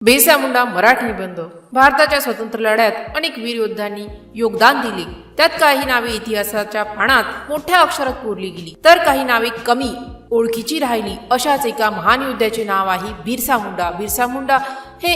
बिरसा मुंडा मराठी निबंध। भारताच्या स्वातंत्र्य लढ्यात अनेक वीर योद्धांनी योगदान दिले। त्यात काही नावे इतिहासाच्या पानात मोठ्या अक्षरात कोरली गेली, तर काही नावे कमी ओळखीची राहिली। अशाच एका महान योद्ध्याचे नाव आहे बिरसा मुंडा। बिरसा मुंडा हे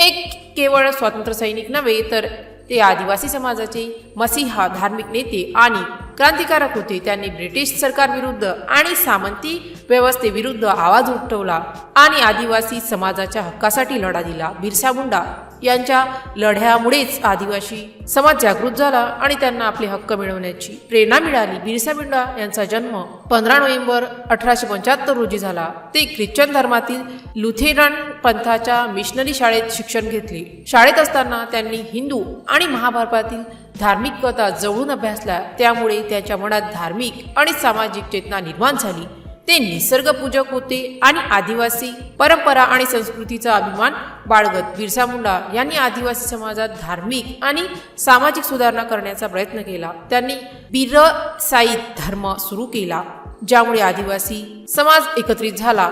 एक केवळ स्वातंत्र्य सैनिक नव्हे, तर ते आदिवासी समाजाचे मसीहा, धार्मिक नेते आणि क्रांतिकारक होते। त्यांनी ब्रिटिश सरकार विरुद्ध आणि सामंती व्यवस्थेविरुद्ध आवाज उठवला आणि आदिवासी समाजाच्या हक्कासाठी लढा दिला। बिरसा मुंडा यांच्या लढ्यामुळेच आदिवासी समाज जागृत झाला आणि त्यांना आपले हक्क मिळवण्याची प्रेरणा मिळाली। बिरसा मुंडा यांचा जन्म 15 नोव्हेंबर 1875 रोजी झाला। ते ख्रिश्चन धर्मातील लुथेरन पंथाच्या मिशनरी शाळेत शिक्षण घेतले। शाळेत असताना त्यांनी हिंदू आणि महाभारतातील धार्मिक कथा जवळून अभ्यासल्या, त्यामुळे त्यांच्या मनात धार्मिक आणि सामाजिक चेतना निर्माण झाली। ते निसर्गपूजक होते आणि आदिवासी परंपरा आणि संस्कृतीचा अभिमान बाळगत बिरसा मुंडा यांनी आदिवासी समाजात धार्मिक आणि सामाजिक सुधारणा करण्याचा प्रयत्न केला। त्यांनी बिरसाईत धर्म सुरू केला, ज्यामुळे आदिवासी समाज एकत्रित झाला।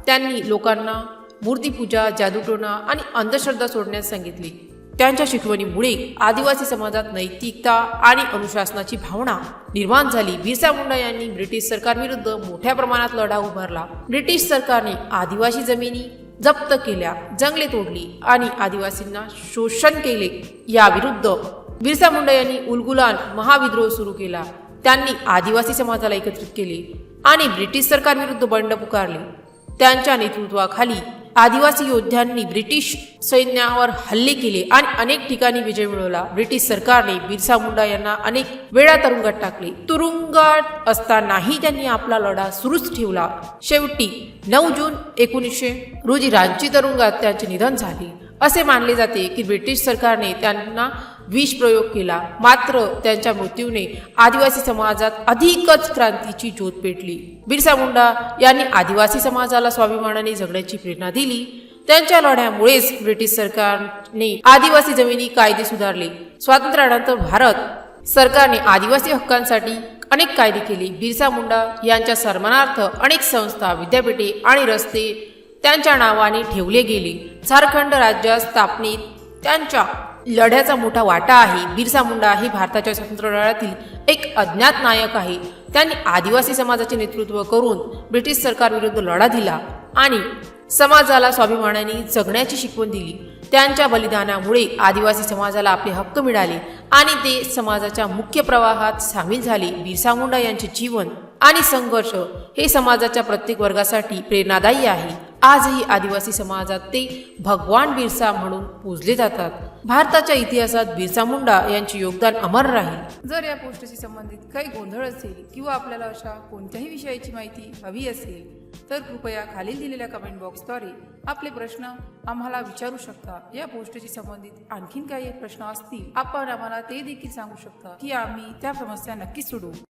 त्यांनी लोकांना मूर्तिपूजा, जादूटोणा आणि अंधश्रद्धा सोडण्यास सांगितले। त्यांच्या शिकवणीमुळे आदिवासी समाजात नैतिकता आणि अनुशासनाची भावना निर्माण झाली। बिरसा मुंडा यांनी ब्रिटिश सरकारविरुद्ध मोठ्या प्रमाणात लढा उभारला। ब्रिटिश सरकारने आदिवासी जमिनी जप्त केल्या, जंगले तोडली आणि आदिवासींना शोषण केले। याविरुद्ध बिरसा मुंडा यांनी उलगुलान महाविद्रोह सुरू केला। त्यांनी आदिवासी समाजाला एकत्रित केले आणि ब्रिटिश सरकारविरुद्ध बंड पुकारले। त्यांच्या नेतृत्वाखाली आदिवासी योद्ध्यांनी ब्रिटिश सैन्यावर हल्ले केले आणि अनेक ठिकाणी विजय मिळवला। ब्रिटिश सरकारने बिरसा मुंडा यांना अनेक वेळा तुरुंगात टाकले। तुरुंगात असतानाही त्यांनी आपला लढा सुरूच ठेवला। शेवटी 9 जून 1900 रोजी रांची तुरुंगात त्यांचे निधन झाले। असे मानले जाते की ब्रिटिश सरकारने त्यांना विष प्रयोग केला, मात्र त्यांच्या मृत्यूने आदिवासी समाजात अधिकच क्रांतीची ज्योत पेटली। बिरसा मुंडा यांनी आदिवासी समाजाला स्वाभिमानाने जगण्याची प्रेरणा दिली। त्यांच्या लढ्यामुळेच ब्रिटिश सरकारने आदिवासी जमिनी कायदे सुधारले। स्वातंत्र्यानंतर भारत सरकारने आदिवासी हक्कांसाठी अनेक कायदे केले। बिरसा मुंडा यांच्या सन्मानार्थ अनेक संस्था, विद्यापीठे आणि रस्ते त्यांच्या नावाने ठेवले गेले। झारखंड राज्य स्थापनेत त्यांच्या लढ्याचा मोठा वाटा आहे। बिरसा मुंडा ही भारताच्या स्वातंत्र्य लढ्यातील एक अज्ञात नायक आहे। त्यांनी आदिवासी समाजाचे नेतृत्व करून ब्रिटिश सरकारविरुद्ध लढा दिला आणि समाजाला स्वाभिमानाने जगण्याची शिकवण दिली। त्यांच्या बलिदानामुळे आदिवासी समाजाला आपले हक्क मिळाले आणि ते समाजाच्या मुख्य प्रवाहात सामील झाले। बिरसा मुंडा यांचे जीवन आणि संघर्ष हे समाजाच्या प्रत्येक वर्गासाठी प्रेरणादायी आहे। आजही आदिवासी समाजात ते भगवान बिरसा म्हणून पूजले जातात। भारताच्या इतिहासात बिरसा मुंडा यांचे योगदान अमर राहील। जर या पोस्टशी संबंधित काही गोंधळ असेल किंवा आपल्याला अशा कोणत्याही विषयाची माहिती हवी असेल, तर कृपया खालील दिलेल्या कमेंट बॉक्सद्वारे आपले प्रश्न आम्हाला विचारू शकता। या पोस्टशी संबंधित आणखीन काही प्रश्न असतील, आपण आम्हाला ते देखील सांगू शकता की आम्ही त्या समस्या नक्कीच सोडवू।